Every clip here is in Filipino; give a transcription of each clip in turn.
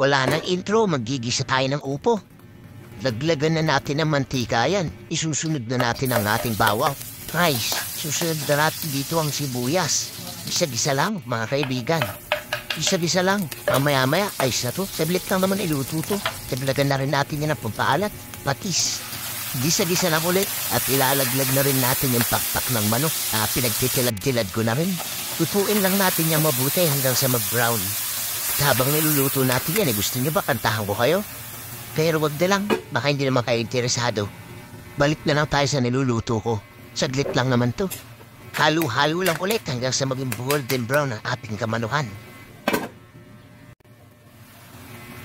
Wala nang intro, magigisa tayo ng upo. Laglagan na natin ng mantika yan. Isusunod na natin ang ating bawang. Guys, susunod na natin dito ang sibuyas. Isa-gisa lang, mga kaibigan. Isa-gisa lang. Mamaya-maya, ayos na to. Sablit lang naman iluto to. Laglagan na rin natin yan ang pampaalat. Patis. Gisa-gisa lang ulit. At ilalaglag na rin natin yung pakpak ng manok. Pinagtitilad-tilad ko na rin. Tutuin lang natin yung mabuti hanggang sa mag-brown. At habang niluluto natin yan, gusto nyo ba kantahan ko kayo? Pero wag na lang, baka hindi naman kayo interesado. Balik na lang tayo sa niluluto ko. Saglit lang naman to. Halo-halo lang ulit hanggang sa maging golden brown ang ating kamanuhan.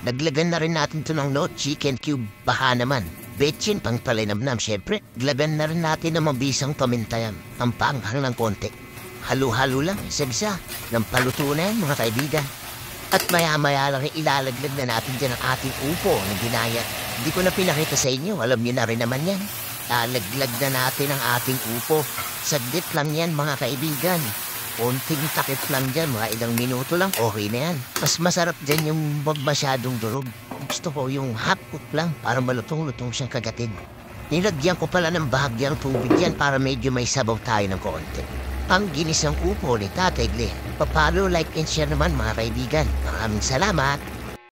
Naglagan na rin natin to ng chicken cube, baka naman. Betchin pang palinamnam, syempre. Glagan na rin natin ng mabisang pamintayan. Pampanghang ng konti. Halo-halo lang, isa-isa. Nang paluto na yan, mga kaibigan. At maya-maya lang ilalaglag na natin dyan ang ating upo na ginaya. Hindi ko na pinakita sa inyo, alam niyo na rin naman yan. Lalaglag na natin ang ating upo. Saglit lang yan, mga kaibigan. Konting takip lang dyan, mga ilang minuto lang, okay na yan. Mas masarap dyan yung wag masyadong durog. Gusto ko yung half cook lang para malutong-lutong siyang kagatin. Nilagyan ko pala ng bahagyang tubig yan para medyo may sabaw tayo ng konti. Ang ginisang upo ni Tatay Glenn. Papalo, like and share naman, mga kaibigan. Maraming salamat.